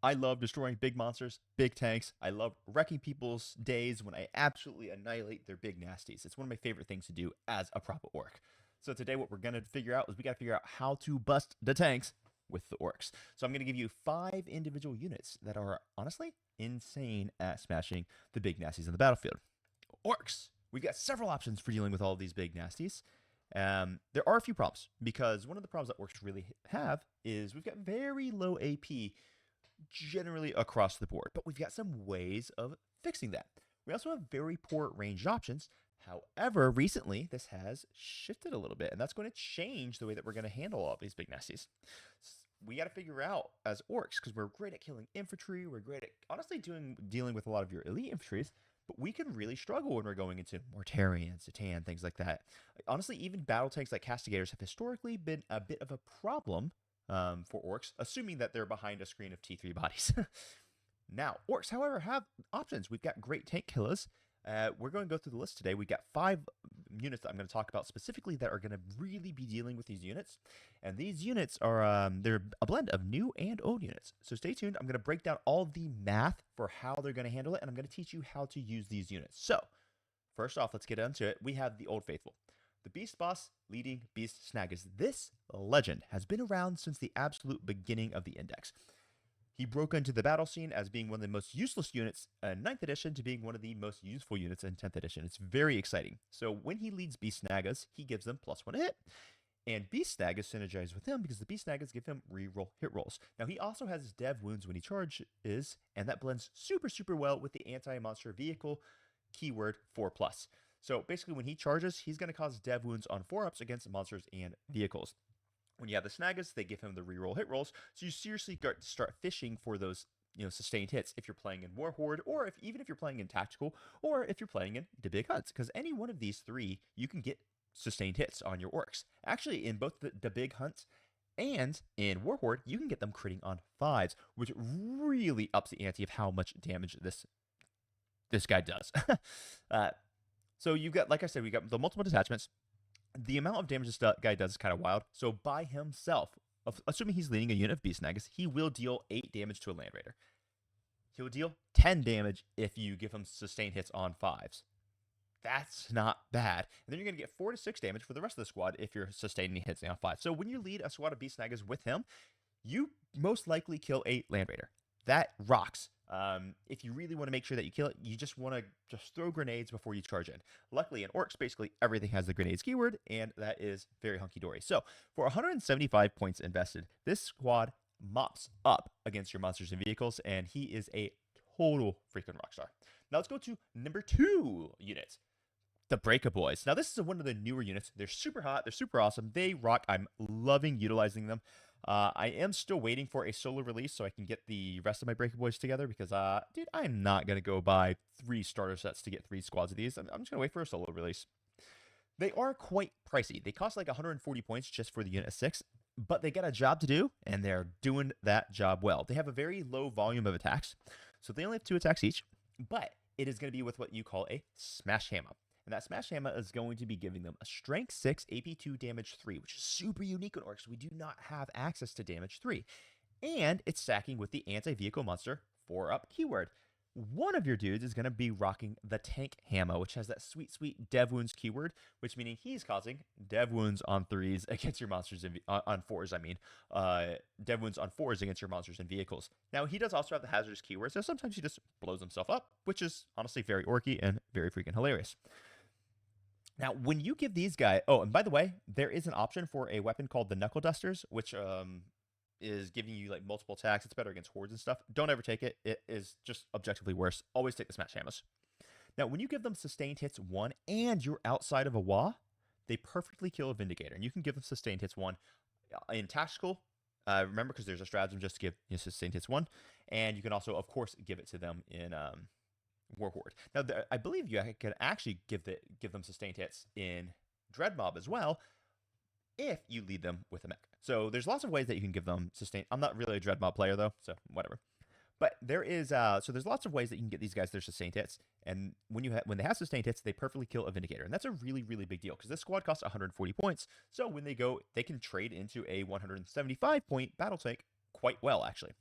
I love destroying big monsters, big tanks. I love wrecking people's days when I absolutely annihilate their big nasties. It's one of my favorite things to do as a proper orc. So today what we're going to figure out is we got to figure out how to bust the tanks with the orcs. So I'm going to give you 5 individual units that are honestly insane at smashing the big nasties on the battlefield. Orcs. We've got several options for dealing with all of these big nasties. There are a few problems because one of the problems that orcs really have is we've got very low AP generally across the board, but we've got some ways of fixing that. We also have very poor ranged options. However, recently this has shifted a little bit, and that's going to change the way that we're going to handle all of these big nasties. We got to figure out as orcs, because we're great at killing infantry, we're great at honestly dealing with a lot of your elite infantries, but we can really struggle when we're going into Mortarion, Satan, things like that. Honestly, even battle tanks like Castigators have historically been a bit of a problem for orcs, assuming that they're behind a screen of T3 bodies. Now, orcs, however, have options. We've got great tank killers. We're going to go through the list today. We've got 5 units that I'm going to talk about specifically that are going to really be dealing with these units. And these units are, they're a blend of new and old units. So stay tuned. I'm going to break down all the math for how they're going to handle it, and I'm going to teach you how to use these units. So, first off, let's get into it. We have the Old Faithful. The Beastboss leading Beast Snaggas. This legend has been around since the absolute beginning of the Index. He broke into the battle scene as being one of the most useless units in 9th edition to being one of the most useful units in 10th edition. It's very exciting. So when he leads Beast Snaggas, he gives them +1 hit. And Beast Snaggas synergize with him because the Beast Snaggas give him reroll hit rolls. Now he also has his dev wounds when he charges, and that blends super well with the anti-monster vehicle keyword 4+. So basically when he charges, he's going to cause dev wounds on 4-ups against monsters and vehicles. When you have the Snaggas, they give him the reroll hit rolls, so you seriously start fishing for those, sustained hits if you're playing in War Horde, or even if you're playing in Tactical, or if you're playing in the Big Hunts, because any one of these 3, you can get sustained hits on your orcs. Actually, in both the Big Hunts and in War Horde, you can get them critting on 5s, which really ups the ante of how much damage this guy does. So you've got, like I said, we got the multiple detachments. The amount of damage this guy does is kind of wild. So by himself, assuming he's leading a unit of Beast Snaggas, he will deal 8 damage to a Land Raider. He'll deal 10 damage if you give him sustained hits on 5s. That's not bad. And then you're going to get 4 to 6 damage for the rest of the squad if you're sustaining hits on 5. So when you lead a squad of Beast Snaggas with him, you most likely kill a Land Raider. That rocks. If you really want to make sure that you kill it, you just want to throw grenades before you charge in. Luckily, in orcs, basically everything has the grenades keyword, and that is very hunky-dory. So, for 175 points invested, this squad mops up against your monsters and vehicles, and he is a total freaking rockstar. Now, let's go to number 2 unit, the Breaka boys. Now, this is one of the newer units. They're super hot. They're super awesome. They rock. I'm loving utilizing them. I am still waiting for a solo release so I can get the rest of my Breaka boys together because, dude, I'm not going to go buy 3 starter sets to get 3 squads of these. I'm just going to wait for a solo release. They are quite pricey. They cost like 140 points just for the unit of 6, but they got a job to do, and they're doing that job well. They have a very low volume of attacks, so they only have 2 attacks each, but it is going to be with what you call a Smash Hammer. And that Smash Hammer is going to be giving them a Strength 6, AP 2, Damage 3, which is super unique in orcs. We do not have access to Damage 3. And it's stacking with the anti-vehicle monster 4-up keyword. One of your dudes is going to be rocking the Tank Hammer, which has that sweet dev wounds keyword, which meaning he's causing dev wounds on 3s against your monsters, on 4s, I mean. Dev wounds on 4s against your monsters and vehicles. Now, he does also have the hazardous keyword, so sometimes he just blows himself up, which is honestly very orky and very freaking hilarious. Now, when you give these guys... Oh, and by the way, there is an option for a weapon called the Knuckle Dusters, which is giving you like multiple attacks. It's better against hordes and stuff. Don't ever take it. It is just objectively worse. Always take the Smash Hammers. Now, when you give them sustained hits 1 and you're outside of a WAAAGH, they perfectly kill a Vindicator. And you can give them sustained hits 1 in Tactical. Remember, because there's a stratagem just to give sustained hits 1. And you can also, of course, give it to them in... War Horde. Now, I believe you can actually give them sustained hits in Dread Mob as well if you lead them with a mech. So there's lots of ways that you can give them sustained. I'm not really a Dread Mob player though, so whatever. But there is there's lots of ways that you can get these guys their sustained hits. And when they have sustained hits, they perfectly kill a Vindicator, and that's a really big deal because this squad costs 140 points. So when they go, they can trade into a 175 point battle tank quite well actually.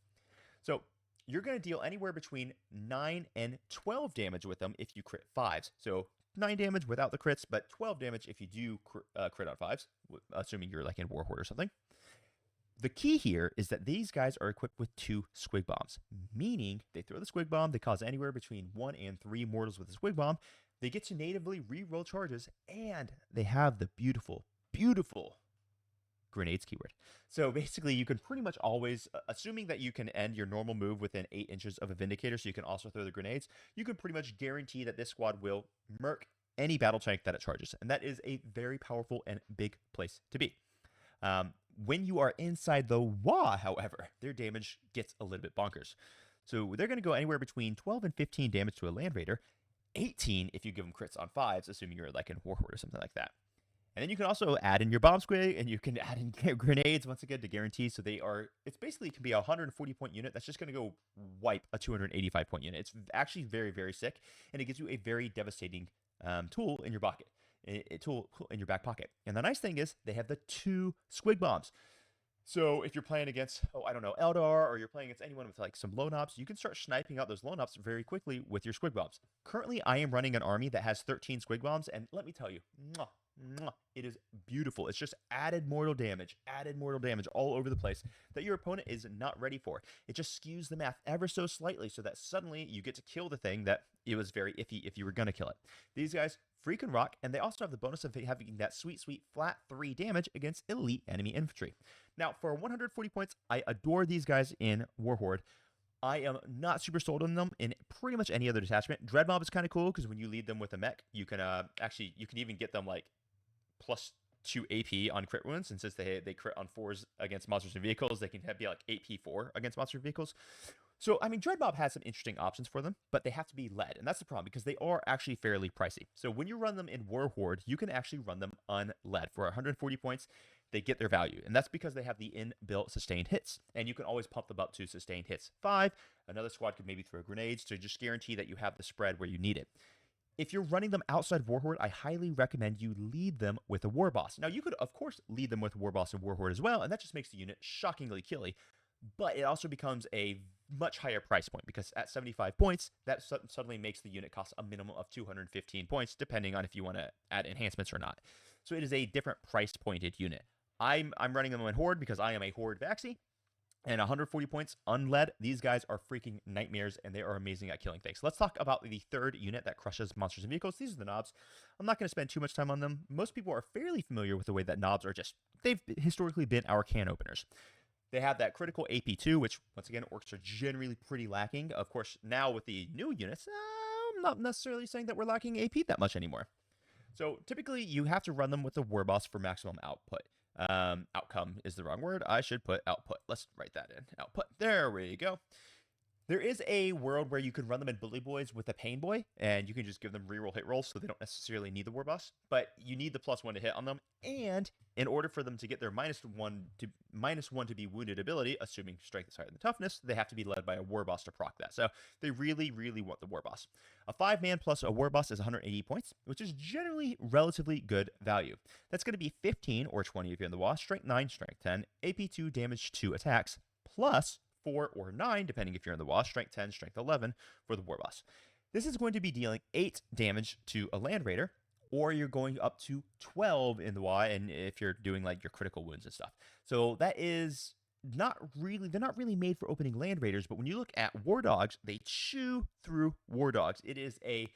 So you're going to deal anywhere between 9 and 12 damage with them if you crit 5s. So 9 damage without the crits, but 12 damage if you do crit on 5s, assuming you're like in Warhorde or something. The key here is that these guys are equipped with 2 squig bombs, meaning they throw the squig bomb, they cause anywhere between 1 and 3 mortals with the squig bomb, they get to natively re-roll charges, and they have the beautiful, beautiful grenades keyword. So basically, you can pretty much always, assuming that you can end your normal move within 8 inches of a Vindicator, so you can also throw the grenades, you can pretty much guarantee that this squad will murk any battle tank that it charges. And that is a very powerful and big place to be. When you are inside the WAAAGH, however, their damage gets a little bit bonkers. So they're going to go anywhere between 12 and 15 damage to a Land Raider, 18 if you give them crits on 5s, assuming you're like in Warhorde or something like that. And then you can also add in your bomb squig, and you can add in grenades once again to guarantee. So it's basically can be a 140 point unit that's just going to go wipe a 285 point unit. It's actually very, very sick, and it gives you a very devastating tool in your pocket. Tool in your back pocket. And the nice thing is they have the 2 squig bombs. So if you're playing against, I don't know, Eldar, or you're playing against anyone with like some low knobs, you can start sniping out those low knobs very quickly with your squig bombs. Currently, I am running an army that has 13 squig bombs, and let me tell you, it is beautiful. It's just added mortal damage all over the place that your opponent is not ready for. It just skews the math ever so slightly so that suddenly you get to kill the thing that it was very iffy if you were going to kill it. These guys freaking rock, and they also have the bonus of having that sweet, sweet flat 3 damage against elite enemy infantry. Now, for 140 points, I adore these guys in Warhorde. I am not super sold on them in pretty much any other detachment. Dreadmob is kind of cool because when you lead them with a mech, you can you can even get them like +2 AP on crit wounds, and since they crit on 4s against monsters and vehicles, they can be like AP4 against monsters and vehicles. So, I mean, Dreadmob has some interesting options for them, but they have to be led, and that's the problem, because they are actually fairly pricey. So when you run them in Warhorde, you can actually run them unled. For 140 points, they get their value, and that's because they have the inbuilt sustained hits, and you can always pump them up to sustained hits 5. Another squad could maybe throw grenades to just guarantee that you have the spread where you need it. If you're running them outside of Warhorde, I highly recommend you lead them with a warboss. Now, you could, of course, lead them with warboss in Warhorde as well, and that just makes the unit shockingly killy, but it also becomes a much higher price point, because at 75 points, that suddenly makes the unit cost a minimum of 215 points, depending on if you want to add enhancements or not. So it is a different price pointed unit. I'm running them in Horde because I am a Horde Vaxi, and 140 points unled. These guys are freaking nightmares, and they are amazing at killing things. Let's talk about the 3rd unit that crushes monsters and vehicles. These are the Nobz. I'm not going to spend too much time on them. Most people are fairly familiar with the way that Nobz are they've historically been our can openers. They have that critical AP2, which, once again, orcs are generally pretty lacking. Of course, now with the new units, I'm not necessarily saying that we're lacking AP that much anymore. So typically, you have to run them with the warboss for maximum output. Outcome is the wrong word. I should put output. Let's write that in. Output. There we go. There is a world where you can run them in Bully Boys with a Pain Boy, and you can just give them reroll hit rolls, so they don't necessarily need the warboss, but you need the +1 to hit on them, and in order for them to get their -1 to be wounded ability, assuming strength is higher than toughness, they have to be led by a warboss to proc that. So they really, really want the warboss. A 5-man plus a warboss is 180 points, which is generally relatively good value. That's going to be 15 or 20 if you're in the WAAAGH, strength 9, strength 10, AP2, damage 2 attacks, plus 4 or 9, depending if you're in the WAAAGH, strength 10, strength 11 for the warboss. This is going to be dealing 8 damage to a Land Raider, or you're going up to 12 in the WAAAGH, and if you're doing like your critical wounds and stuff. So that is they're not really made for opening Land Raiders, but when you look at War Dogs, they chew through War Dogs. It is a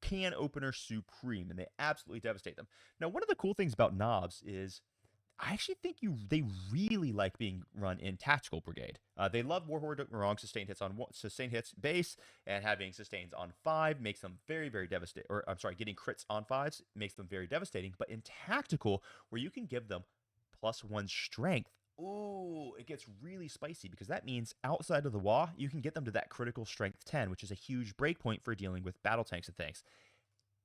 can opener supreme, and they absolutely devastate them. Now, one of the cool things about Nobz is I actually think they really like being run in Tactical Brigade. They love Warhorde wrong sustained hits base, and having sustains on 5 makes them very, very devastating. Or I'm sorry, getting crits on 5s makes them very devastating. But in Tactical, where you can give them +1 strength, ooh, it gets really spicy, because that means outside of the WAAAGH, you can get them to that critical strength 10, which is a huge breakpoint for dealing with battle tanks and things.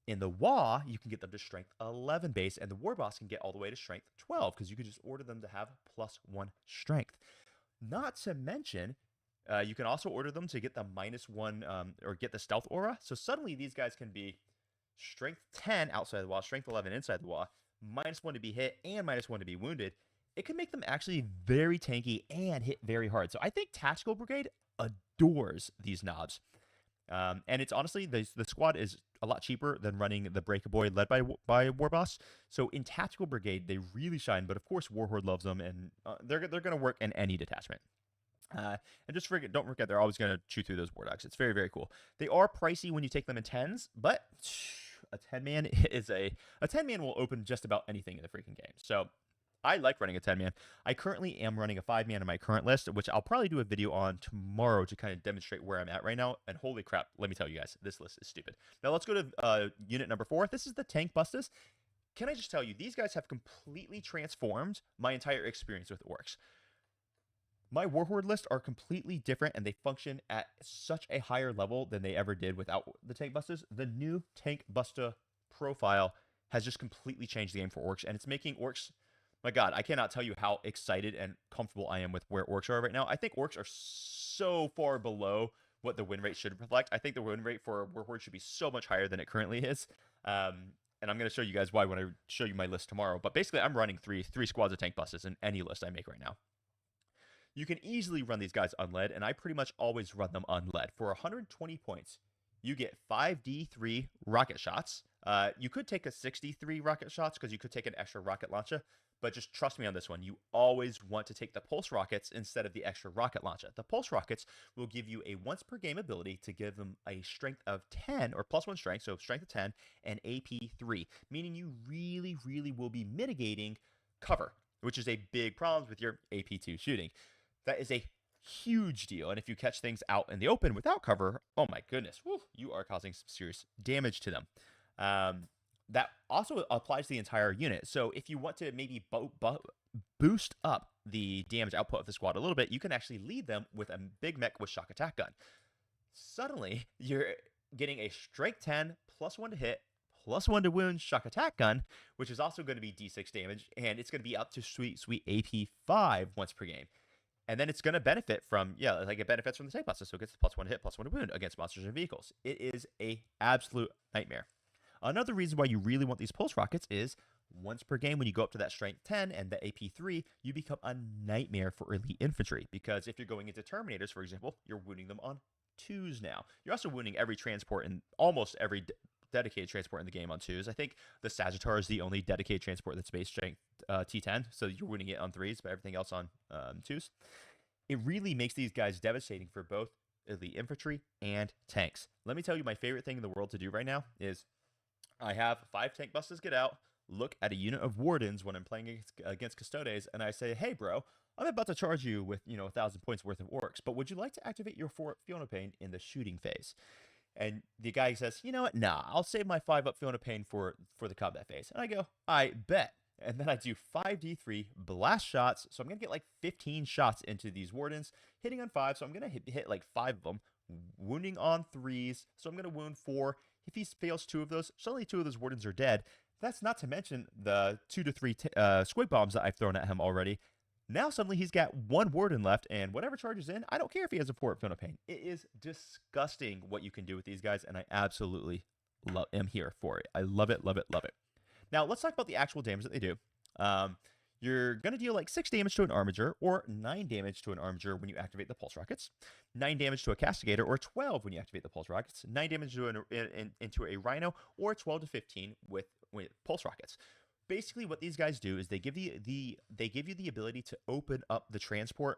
In the WAAAGH, you can get them to strength 11 base, and the warboss can get all the way to strength 12, because you can just order them to have +1 strength. Not to mention, you can also order them to get the -1 or get the stealth aura. So suddenly these guys can be strength 10 outside the WAAAGH, strength 11 inside the WAAAGH, -1 to be hit and -1 to be wounded. It can make them actually very tanky and hit very hard. So I think Tactical Brigade, adores these Nobz. And it's honestly, the squad is a lot cheaper than running the Breaka boy led by Warboss. So in Tactical Brigade, they really shine. But of course, Warhorde loves them, and they're going to work in any detachment. And just don't forget, they're always going to chew through those WAAAGHs. It's very, very cool. They are pricey when you take them in 10s, but a 10-man is a 10-man will open just about anything in the freaking game. So I like running a 10-man. I currently am running a 5-man in my current list, which I'll probably do a video on tomorrow to kind of demonstrate where I'm at right now. And holy crap, let me tell you guys, this list is stupid. Now let's go to unit number 4. This is the Tankbusters. Can I just tell you, these guys have completely transformed my entire experience with orcs. My Warhorde lists are completely different, and they function at such a higher level than they ever did without the Tankbusters. The new Tankbuster profile has just completely changed the game for orcs, and it's making orcs... My God, I cannot tell you how excited and comfortable I am with where orcs are right now. I think orcs are so far below what the win rate should reflect. I think the win rate for Warhorde should be so much higher than it currently is. And I'm going to show you guys why when I show you my list tomorrow. But basically, I'm running three squads of Tankbusters in any list I make right now. You can easily run these guys unled, and I pretty much always run them unled. For 120 points, you get 5d3 rocket shots. You could take a 63 rocket shots because you could take an extra rocket launcher. But just trust me on this one. You always want to take the pulse rockets instead of the extra rocket launcher. The pulse rockets will give you a once per game ability to give them a strength of 10 or +1 strength, so strength of 10 and AP 3, meaning you really, really will be mitigating cover, which is a big problem with your AP 2 shooting. That is a huge deal. And if you catch things out in the open without cover, oh my goodness, whew, you are causing some serious damage to them. That also applies to the entire unit. So if you want to maybe boost up the damage output of the squad a little bit, you can actually lead them with a big mech with shock attack gun. Suddenly, you're getting a strength 10, +1 to hit, +1 to wound shock attack gun, which is also going to be D6 damage, and it's going to be up to sweet AP 5 once per game. And then it's going to benefit from, like it benefits from the Tankbuster, so it gets the +1 to hit, +1 to wound against monsters and vehicles. It is a absolute nightmare. Another reason why you really want these pulse rockets is once per game when you go up to that strength 10 and the AP 3, you become a nightmare for elite infantry. Because if you're going into Terminators, for example, you're wounding them on 2s now. You're also wounding every transport and almost every dedicated transport in the game on 2s. I think the Sagittar is the only dedicated transport that's base strength T10, so you're wounding it on 3s, but everything else on 2s. It really makes these guys devastating for both elite infantry and tanks. Let me tell you, my favorite thing in the world to do right now is I have 5 Tankbusters get out, look at a unit of Wardens when I'm playing against Custodes, and I say, hey, bro, I'm about to charge you with, 1,000 points worth of orcs, but would you like to activate your Fiona Pain in the shooting phase? And the guy says, you know what? Nah, I'll save my 5-up Fiona Pain for the combat phase. And I go, I bet. And then I do 5d3 blast shots. So I'm going to get like 15 shots into these Wardens, hitting on 5. So I'm going to hit like 5 of them, wounding on 3s. So I'm going to wound 4. If he fails 2 of those, suddenly 2 of those Wardens are dead. That's not to mention the 2 to 3 squig bombs that I've thrown at him already. Now suddenly he's got 1 Warden left, and whatever charges in, I don't care if he has a 4-up Fiona Pain. It is disgusting what you can do with these guys, and I absolutely am here for it. I love it, love it, love it. Now let's talk about the actual damage that they do. You're going to deal like 6 damage to an Armiger, or 9 damage to an Armiger when you activate the Pulse Rockets, 9 damage to a Castigator, or 12 when you activate the Pulse Rockets, 9 damage to into a Rhino, or 12 to 15 with Pulse Rockets. Basically, what these guys do is they give you the ability to open up the transport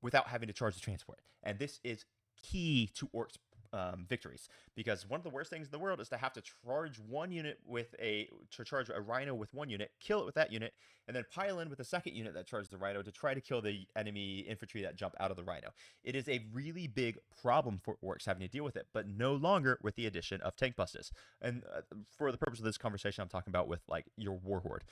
without having to charge the transport, and this is key to Orcs' victories, because one of the worst things in the world is to have to charge one unit charge a Rhino with one unit, kill it with that unit, and then pile in with a second unit that charges the Rhino to try to kill the enemy infantry that jump out of the Rhino. It is a really big problem for Orcs having to deal with it, but no longer with the addition of Tankbusters. And for the purpose of this conversation, I'm talking about with like your Warhorde,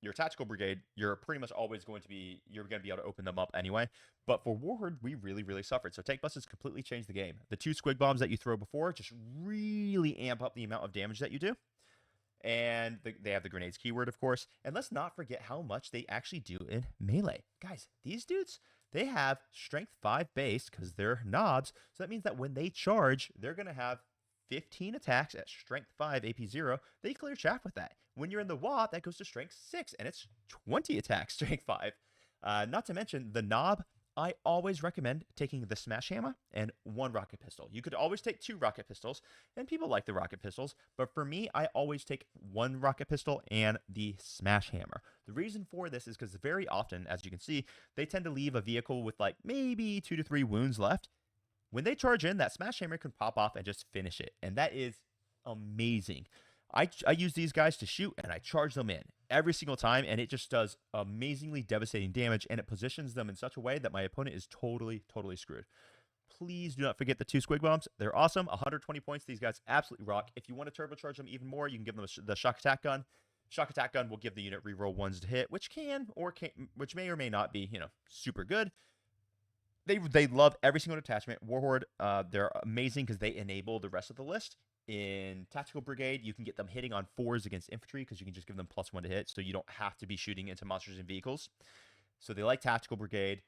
your tactical brigade, you're pretty much always going to be able to open them up anyway. But for Warhorde, we really, really suffered. So Tankbusters completely changed the game. The 2 squig bombs that you throw before just really amp up the amount of damage that you do. And they have the grenades keyword, of course. And let's not forget how much they actually do in melee. Guys, these dudes, they have strength 5 base because they're Nobz. So that means that when they charge, they're going to have 15 attacks at strength 5 AP 0. They clear chaff with that. When you're in the WAAAGH, that goes to strength 6, and it's 20 attacks strength 5. Not to mention, the Nob I always recommend taking the smash hammer and 1 rocket pistol. You could always take 2 rocket pistols, and people like the rocket pistols, but for me, I always take 1 rocket pistol and the smash hammer. The reason for this is because very often, as you can see, they tend to leave a vehicle with like maybe 2 to 3 wounds left. When they charge in, that smash hammer can pop off and just finish it, and that is amazing. I use these guys to shoot, and I charge them in every single time, and it just does amazingly devastating damage, and it positions them in such a way that my opponent is totally screwed. Please do not forget the 2 squig bombs. They're awesome. 120 points. These guys absolutely rock. If you want to turbocharge them even more, you can give them the shock attack gun. Shock attack gun will give the unit reroll 1s to hit, which which may or may not be, super good. They love every single detachment. Warhorde, they're amazing because they enable the rest of the list. In Tactical Brigade, you can get them hitting on 4s against infantry because you can just give them +1 to hit, so you don't have to be shooting into monsters and vehicles. So they like Tactical Brigade.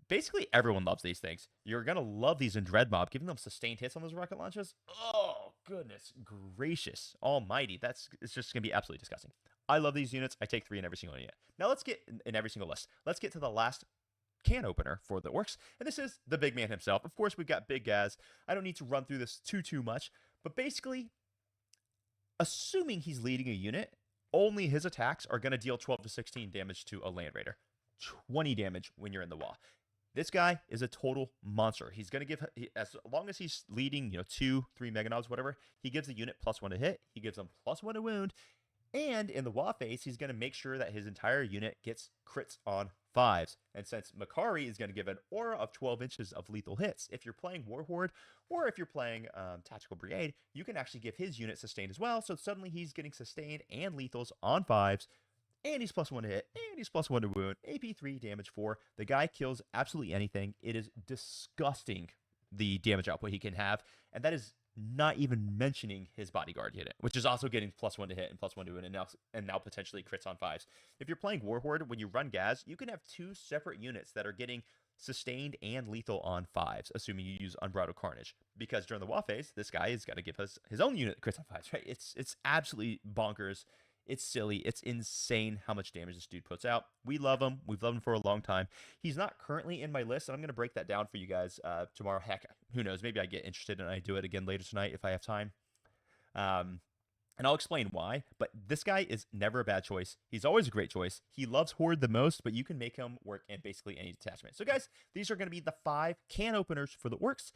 Basically, everyone loves these things. You're going to love these in Dread Mob, giving them sustained hits on those rocket launches. Oh, goodness gracious almighty. It's just going to be absolutely disgusting. I love these units. I take 3 in every single unit. Now let's get in every single list. Let's get to the last can opener for the orcs, and this is the big man himself. Of course, we've got Big Gaz. I don't need to run through this too much, but basically, assuming he's leading a unit, only his attacks are going to deal 12 to 16 damage to a land raider, 20 damage when you're in the wall. This guy is a total monster. He's going to give, as long as he's leading, 2, 3 Mega Nobz, whatever, he gives the unit +1 to hit, he gives them +1 to wound, and in the WAAAGH phase, he's going to make sure that his entire unit gets crits on 5s. And since Makari is going to give an aura of 12 inches of lethal hits, if you're playing Warhorde or if you're playing Tactical Brigade, you can actually give his unit sustained as well. So suddenly he's getting sustained and lethals on 5s, and he's +1 to hit, and he's +1 to wound, AP 3, damage 4. The guy kills absolutely anything. It is disgusting the damage output he can have, and that is not even mentioning his bodyguard unit, which is also getting +1 to hit and +1 to win, and now potentially crits on 5s. If you're playing Warhorde, when you run Gaz, you can have 2 separate units that are getting sustained and lethal on 5s, assuming you use Unbridled Carnage. Because during the WAAAGH phase, this guy is going to give us his own unit that crits on 5s, right? It's absolutely bonkers. It's silly. It's insane how much damage this dude puts out. We love him. We've loved him for a long time. He's not currently in my list, and I'm going to break that down for you guys tomorrow. Heck, who knows? Maybe I get interested and I do it again later tonight if I have time. And I'll explain why. But this guy is never a bad choice. He's always a great choice. He loves Horde the most, but you can make him work in basically any detachment. So, guys, these are going to be the 5 can openers for the orcs.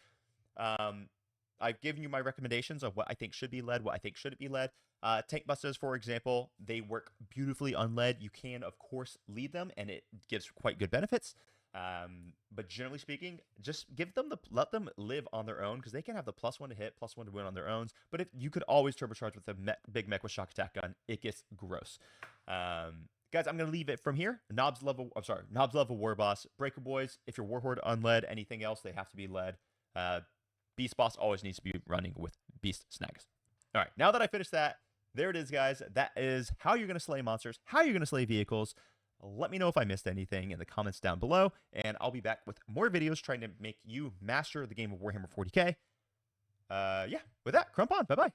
I've given you my recommendations of what I think should be led, what I think shouldn't be led. Tankbusters, for example, they work beautifully unled. You can, of course, lead them, and it gives quite good benefits. But generally speaking, just let them live on their own, because they can have the +1 to hit, +1 to win on their own. But if you could always turbocharge with a big mech with shock attack gun, it gets gross. Guys, I'm gonna leave it from here. Nobz level warboss, Breaka boys. If you're Warhorde unled, anything else, they have to be led. Beastboss always needs to be running with Beast Snaggas. All right, now that I finished that, there it is, guys. That is how you're going to slay monsters, how you're going to slay vehicles. Let me know if I missed anything in the comments down below, and I'll be back with more videos trying to make you master the game of Warhammer 40k. Yeah, with that, krump on. Bye-bye.